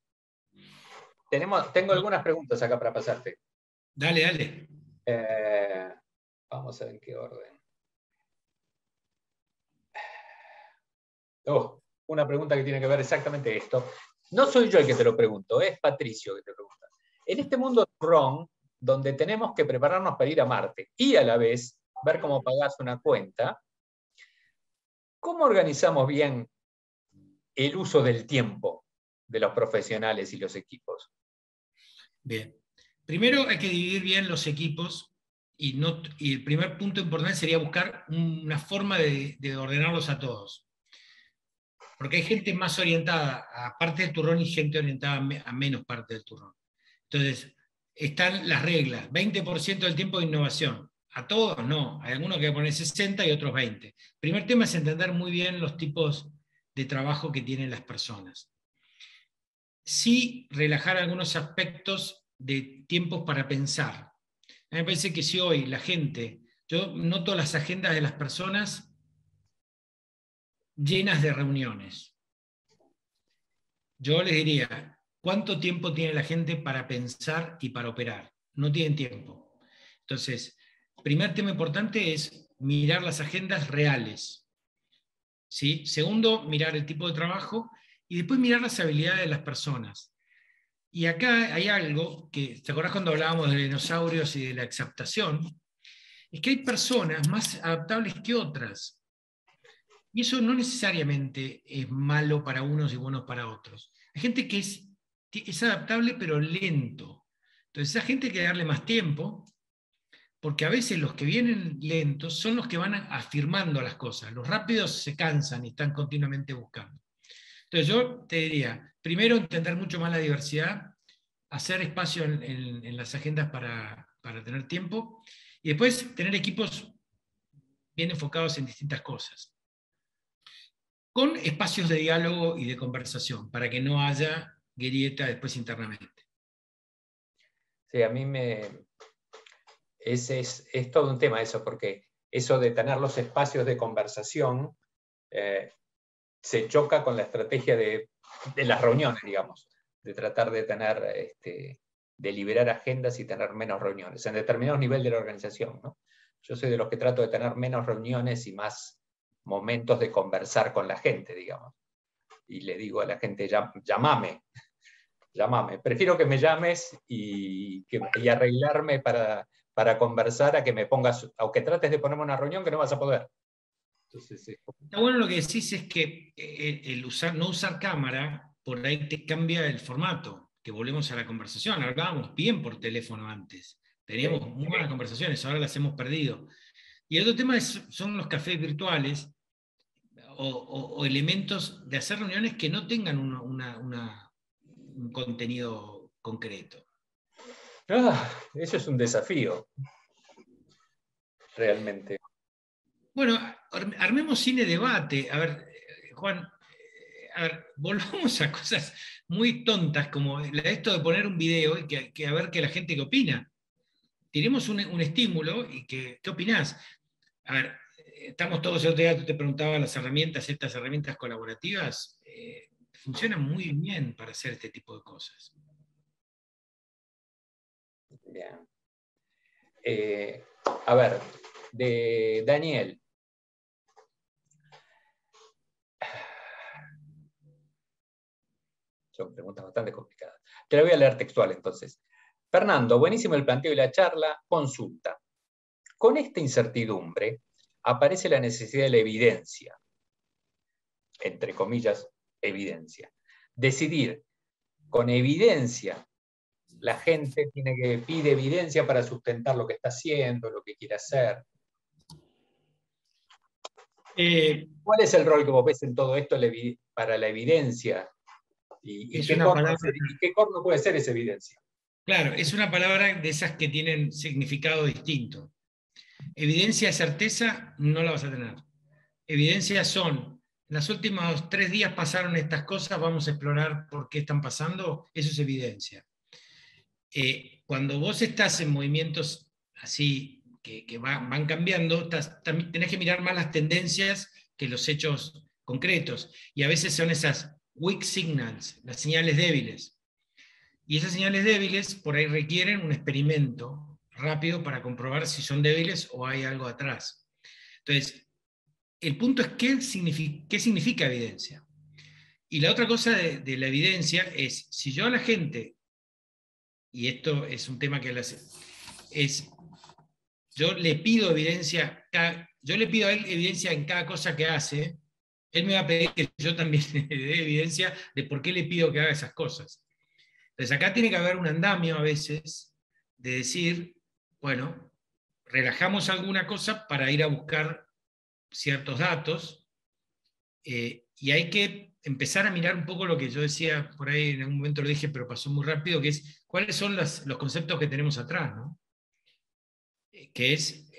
Tengo algunas preguntas acá para pasarte. Dale, dale. Vamos a ver en qué orden. Una pregunta que tiene que ver exactamente esto. No soy yo el que te lo pregunto, es Patricio que te pregunta. En este mundo RON, donde tenemos que prepararnos para ir a Marte y a la vez ver cómo pagás una cuenta, ¿cómo organizamos bien el uso del tiempo de los profesionales y los equipos? Bien. Primero hay que dividir bien los equipos y el primer punto importante sería buscar una forma de ordenarlos a todos. Porque hay gente más orientada a parte del turrón y gente orientada a menos parte del turrón. Entonces, están las reglas, 20% del tiempo de innovación. A todos no, hay algunos que ponen 60 y otros 20. El primer tema es entender muy bien los tipos de trabajo que tienen las personas. Sí, relajar algunos aspectos de tiempos para pensar. A mí me parece que si hoy la gente, yo noto las agendas de las personas llenas de reuniones. Yo les diría, ¿cuánto tiempo tiene la gente para pensar y para operar? No tienen tiempo. Entonces, primer tema importante es mirar las agendas reales. ¿Sí? Segundo, mirar el tipo de trabajo y después mirar las habilidades de las personas. Y acá hay algo que, ¿te acordás cuando hablábamos de dinosaurios y de la exaptación? Es que hay personas más adaptables que otras. Y eso no necesariamente es malo para unos y bueno para otros. Hay gente que es adaptable pero lento. Entonces a esa gente hay que darle más tiempo, porque a veces los que vienen lentos son los que van afirmando las cosas. Los rápidos se cansan y están continuamente buscando. Entonces yo te diría, primero entender mucho más la diversidad, hacer espacio en las agendas para tener tiempo, y después tener equipos bien enfocados en distintas cosas, con espacios de diálogo y de conversación, para que no haya grieta después internamente. Sí, a mí es todo un tema eso, porque eso de tener los espacios de conversación se choca con la estrategia de las reuniones, digamos, de tratar de tener, de liberar agendas y tener menos reuniones, en determinados niveles de la organización, ¿no? Yo soy de los que trato de tener menos reuniones y más momentos de conversar con la gente, digamos. Y le digo a la gente, llámame. Prefiero que me llames y arreglarme para conversar a que me pongas, aunque trates de ponerme una reunión que no vas a poder. Entonces, Está bueno lo que decís es que no usar cámara, por ahí te cambia el formato, que volvemos a la conversación. Hablábamos bien por teléfono antes, teníamos muy buenas conversaciones, ahora las hemos perdido. Y el otro tema son los cafés virtuales o elementos de hacer reuniones que no tengan un contenido concreto. Eso es un desafío, realmente. Bueno, armemos cine debate. A ver, Juan, a ver, volvamos a cosas muy tontas como esto de poner un video y que a ver qué la gente qué opina. Tenemos un estímulo y ¿qué opinás? A ver, estamos todos, el otro día tú te preguntabas las herramientas, estas herramientas colaborativas, funcionan muy bien para hacer este tipo de cosas. Bien. A ver, de Daniel. Son preguntas bastante complicadas. Te la voy a leer textual entonces. Fernando, buenísimo el planteo y la charla. Consulta. Con esta incertidumbre aparece la necesidad de la evidencia, entre comillas, evidencia. Decidir con evidencia. La gente pide evidencia para sustentar lo que está haciendo, lo que quiere hacer. ¿Cuál es el rol que vos ves en todo esto para la evidencia? ¿Y qué corno puede ser esa evidencia? Claro, es una palabra de esas que tienen significado distinto. Evidencia, certeza, no la vas a tener. Evidencias son, en los últimos 3 días pasaron estas cosas, vamos a explorar por qué están pasando, eso es evidencia. Cuando vos estás en movimientos así, que van cambiando, también tenés que mirar más las tendencias que los hechos concretos. Y a veces son esas weak signals, las señales débiles. Y esas señales débiles por ahí requieren un experimento rápido para comprobar si son débiles o hay algo atrás. Entonces, el punto es qué significa evidencia. Y la otra cosa de la evidencia es, si yo a la gente, y esto es un tema que yo le pido evidencia, yo le pido a él evidencia en cada cosa que hace, él me va a pedir que yo también le dé evidencia de por qué le pido que haga esas cosas. Entonces acá tiene que haber un andamio a veces de decir, bueno, relajamos alguna cosa para ir a buscar ciertos datos, y hay que empezar a mirar un poco lo que yo decía, por ahí en algún momento lo dije, pero pasó muy rápido, que es cuáles son los conceptos que tenemos atrás, ¿no? Que es,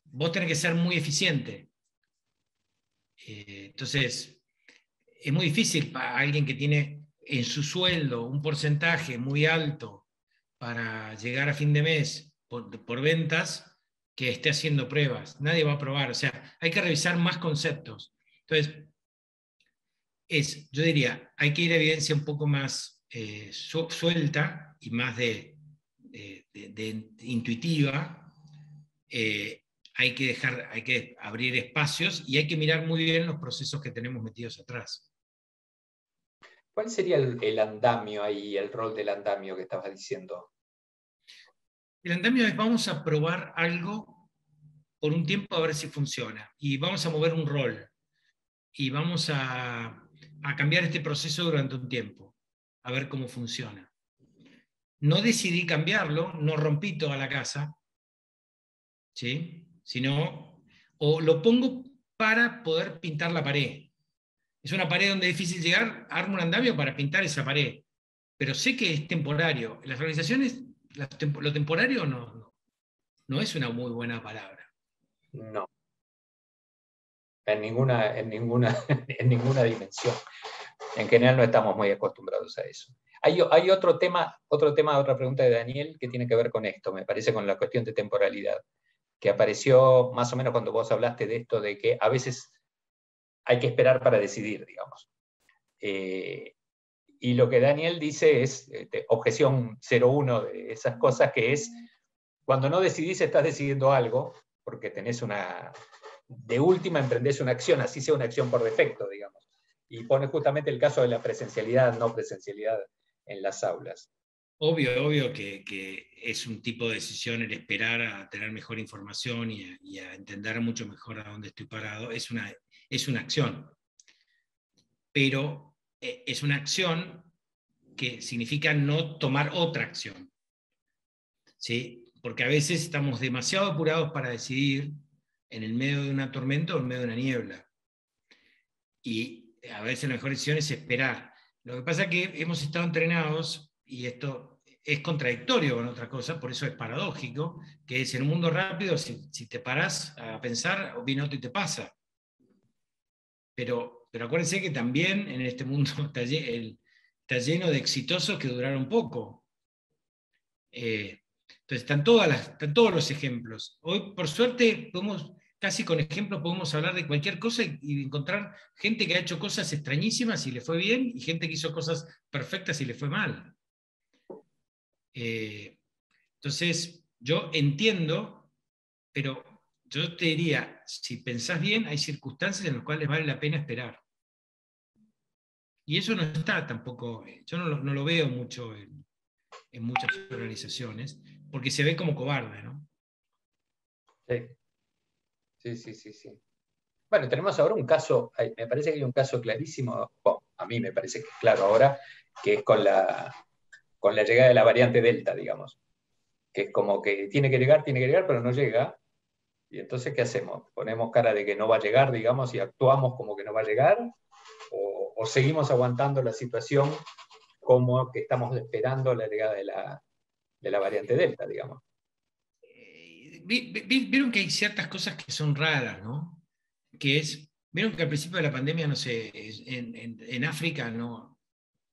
vos tenés que ser muy eficiente. Entonces, es muy difícil para alguien que tiene en su sueldo un porcentaje muy alto para llegar a fin de mes por ventas, que esté haciendo pruebas. Nadie va a probar. O sea, hay que revisar más conceptos. Entonces, yo diría, hay que ir a evidencia un poco más suelta y más de intuitiva. Hay que abrir espacios y hay que mirar muy bien los procesos que tenemos metidos atrás. ¿Cuál sería el andamio ahí, el rol del andamio que estabas diciendo? El andamio es, vamos a probar algo por un tiempo a ver si funciona. Y vamos a mover un rol. Y vamos a cambiar este proceso durante un tiempo, a ver cómo funciona. No decidí cambiarlo, no rompí toda la casa, ¿sí? Sino, o lo pongo para poder pintar la pared. Es una pared donde es difícil llegar, armo un andamio para pintar esa pared. Pero sé que es temporario. Las organizaciones, lo temporario no es una muy buena palabra. No. En ninguna dimensión. En general no estamos muy acostumbrados a eso. Hay otro tema, otra pregunta de Daniel que tiene que ver con esto, me parece, con la cuestión de temporalidad, que apareció más o menos cuando vos hablaste de esto, de que a veces hay que esperar para decidir, digamos. Y lo que Daniel dice es objeción 01 de esas cosas, que es, Cuando no decidís, estás decidiendo algo, porque de última emprendés una acción, así sea una acción por defecto, digamos. Y pone justamente el caso de la presencialidad, no presencialidad en las aulas. Obvio que es un tipo de decisión el esperar a tener mejor información y a entender mucho mejor a dónde estoy parado. Es una acción, pero es una acción que significa no tomar otra acción, ¿sí? Porque a veces estamos demasiado apurados para decidir en el medio de una tormenta o en medio de una niebla. Y a veces la mejor decisión es esperar. Lo que pasa es que hemos estado entrenados, y esto es contradictorio con otra cosa, por eso es paradójico, que es en un mundo rápido, si te parás a pensar, viene otro y te pasa. Pero acuérdense que también en este mundo está lleno de exitosos que duraron poco. Entonces están todos los ejemplos. Hoy, por suerte, casi con ejemplos podemos hablar de cualquier cosa y encontrar gente que ha hecho cosas extrañísimas y le fue bien, y gente que hizo cosas perfectas y le fue mal. Entonces, yo entiendo, pero yo te diría, si pensás bien, hay circunstancias en las cuales vale la pena esperar. Y eso no está tampoco, yo no lo veo mucho en muchas organizaciones, porque se ve como cobarde, ¿no? Sí. Bueno, tenemos ahora un caso, me parece que hay un caso clarísimo, bueno, a mí me parece que es claro ahora, que es con la llegada de la variante Delta, digamos. Que es como que tiene que llegar, pero no llega. Y entonces, ¿qué hacemos? ¿Ponemos cara de que no va a llegar, digamos, y actuamos como que no va a llegar? ¿O seguimos aguantando la situación como que estamos esperando la llegada de la variante Delta, digamos? Vieron que hay ciertas cosas que son raras, ¿no? Vieron que al principio de la pandemia, no sé, en África no,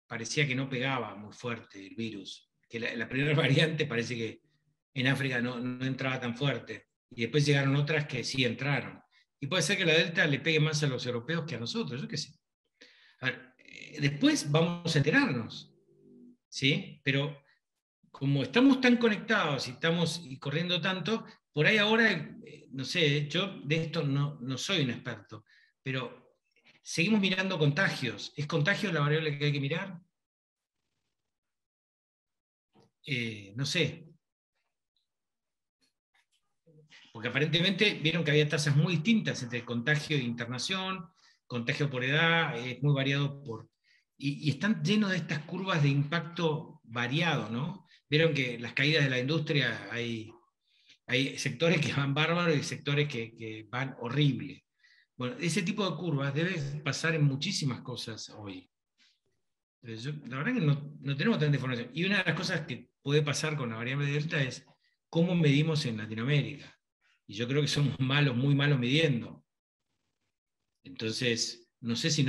parecía que no pegaba muy fuerte el virus, que la primera variante parece que en África no entraba tan fuerte, y después llegaron otras que sí entraron. Y puede ser que la Delta le pegue más a los europeos que a nosotros, yo qué sé. A ver, después vamos a enterarnos, ¿sí? Pero como estamos tan conectados y corriendo tanto, por ahí ahora, no sé, yo de esto no soy un experto, pero seguimos mirando contagios. ¿Es contagio la variable que hay que mirar? No sé. Porque aparentemente vieron que había tasas muy distintas entre contagio e internación, contagio por edad, es muy variado y están llenos de estas curvas de impacto variado, ¿no? Vieron que las caídas de la industria hay sectores que van bárbaros y sectores que van horrible. Bueno, ese tipo de curvas debe pasar en muchísimas cosas hoy. La verdad que no tenemos tanta información. Y una de las cosas que puede pasar con la variable Delta es cómo medimos en Latinoamérica. Y yo creo que somos malos, muy malos midiendo. Entonces, no sé si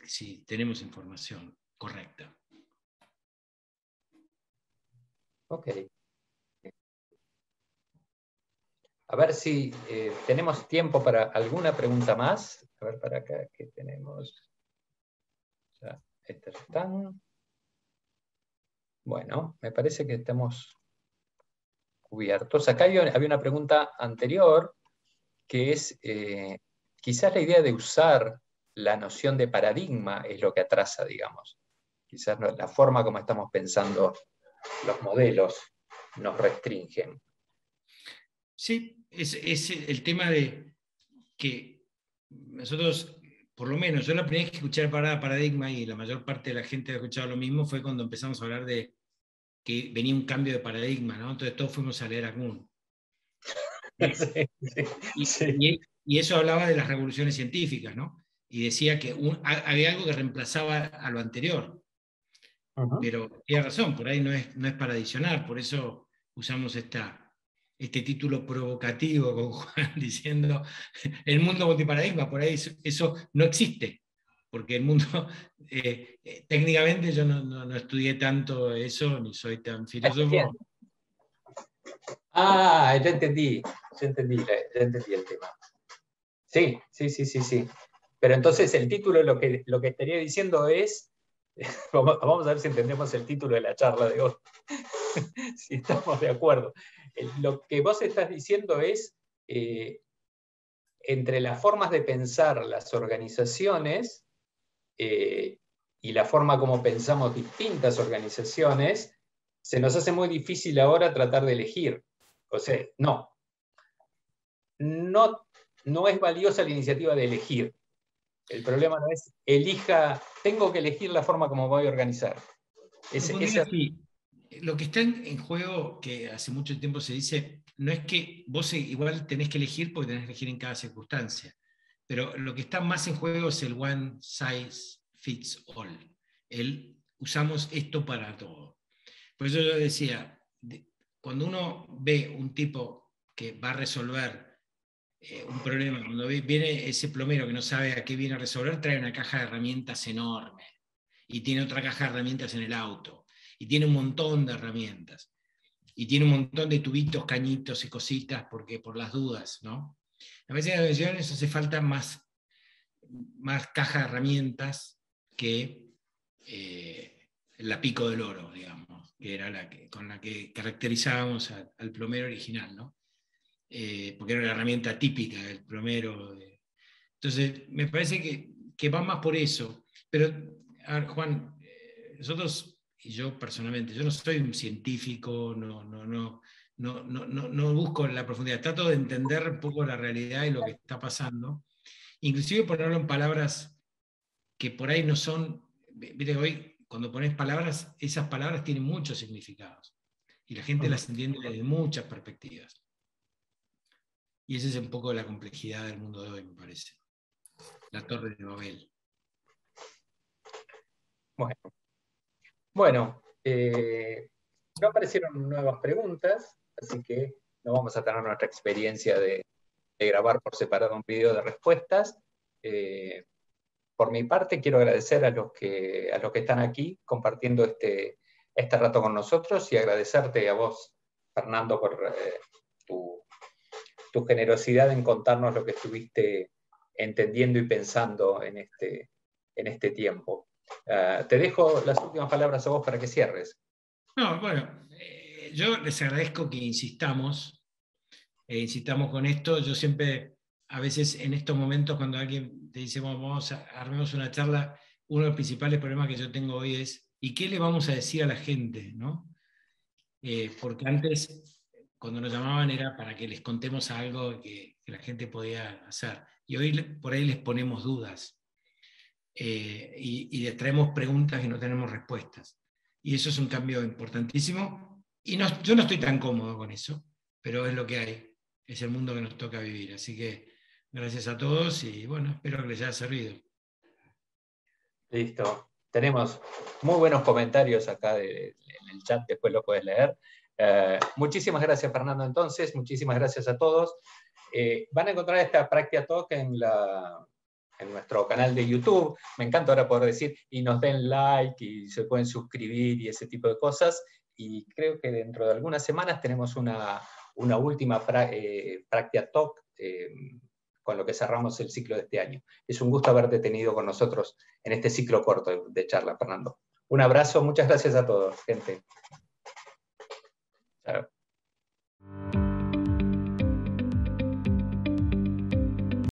si tenemos información correcta. Ok. A ver si tenemos tiempo para alguna pregunta más. A ver, para acá, ¿qué tenemos? Ya, estas están. Bueno, me parece que estamos cubiertos. Acá había una pregunta anterior, que es, quizás la idea de usar la noción de paradigma es lo que atrasa, digamos. Quizás la forma como estamos pensando los modelos nos restringen. Sí, es el tema de que nosotros, por lo menos, yo la primera vez que escuché la palabra paradigma, y la mayor parte de la gente ha escuchado lo mismo, fue cuando empezamos a hablar de que venía un cambio de paradigma, ¿no? Entonces todos fuimos a leer a Kuhn. Y eso hablaba de las revoluciones científicas, ¿no? Y decía que había algo que reemplazaba a lo anterior. Pero tiene razón, por ahí no es para adicionar, por eso usamos este título provocativo con Juan diciendo el mundo multiparadigma, por ahí eso no existe, porque el mundo, técnicamente yo no estudié tanto eso, ni soy tan filósofo. Ah, ya entendí el tema. Sí. Pero entonces el título lo que estaría diciendo es, vamos a ver si entendemos el título de la charla de hoy. si estamos de acuerdo. Lo que vos estás diciendo es, entre las formas de pensar las organizaciones y la forma como pensamos distintas organizaciones, se nos hace muy difícil ahora tratar de elegir. O sea, no es valiosa la iniciativa de elegir. El problema no es tengo que elegir la forma como voy a organizar. Lo que está en juego, que hace mucho tiempo se dice, no es que vos igual tenés que elegir porque tenés que elegir en cada circunstancia, pero lo que está más en juego es el one size fits all. Usamos esto para todo. Por eso yo decía, cuando uno ve un tipo que va a resolver un problema, cuando viene ese plomero que no sabe a qué viene a resolver, trae una caja de herramientas enorme y tiene otra caja de herramientas en el auto y tiene un montón de herramientas y tiene un montón de tubitos, cañitos y cositas por las dudas, ¿no? A veces en las organizaciones hace falta más caja de herramientas que la pico del oro, digamos, que era con la que caracterizábamos al plomero original, ¿no? Porque era la herramienta típica del plomero. Entonces, me parece que va más por eso. Pero, a ver, Juan, nosotros, y yo personalmente, yo no soy un científico, no busco la profundidad, trato de entender un poco la realidad y lo que está pasando, inclusive ponerlo en palabras que por ahí no son, mire, hoy cuando pones palabras, esas palabras tienen muchos significados, y la gente las entiende desde muchas perspectivas. Y esa es un poco la complejidad del mundo de hoy, me parece. La Torre de Babel. Bueno, no aparecieron nuevas preguntas, así que no vamos a tener nuestra experiencia de grabar por separado un video de respuestas. Por mi parte, quiero agradecer a los que están aquí compartiendo este rato con nosotros y agradecerte a vos, Fernando, por tu generosidad en contarnos lo que estuviste entendiendo y pensando en este tiempo. Te dejo las últimas palabras a vos para que cierres. No, bueno, yo les agradezco que insistamos con esto. Yo siempre, a veces en estos momentos, cuando alguien te dice, bueno, armemos una charla, uno de los principales problemas que yo tengo hoy es, ¿y qué le vamos a decir a la gente? ¿No? Porque antes, cuando nos llamaban, era para que les contemos algo que la gente podía hacer. Y hoy por ahí les ponemos dudas. Y les traemos preguntas y no tenemos respuestas. Y eso es un cambio importantísimo. Y yo no estoy tan cómodo con eso, pero es lo que hay. Es el mundo que nos toca vivir. Así que gracias a todos y bueno, espero que les haya servido. Listo. Tenemos muy buenos comentarios acá en el chat, después lo puedes leer. Muchísimas gracias, Fernando, entonces. Muchísimas gracias a todos. Van a encontrar esta Practia Talk en nuestro canal de YouTube. Me encanta ahora poder decir, y nos den like, y se pueden suscribir, y ese tipo de cosas. Y creo que dentro de algunas semanas tenemos una última Practia Talk, con lo que cerramos el ciclo de este año. Es un gusto haberte tenido con nosotros en este ciclo corto de charla, Fernando. Un abrazo, muchas gracias a todos, gente. Chao.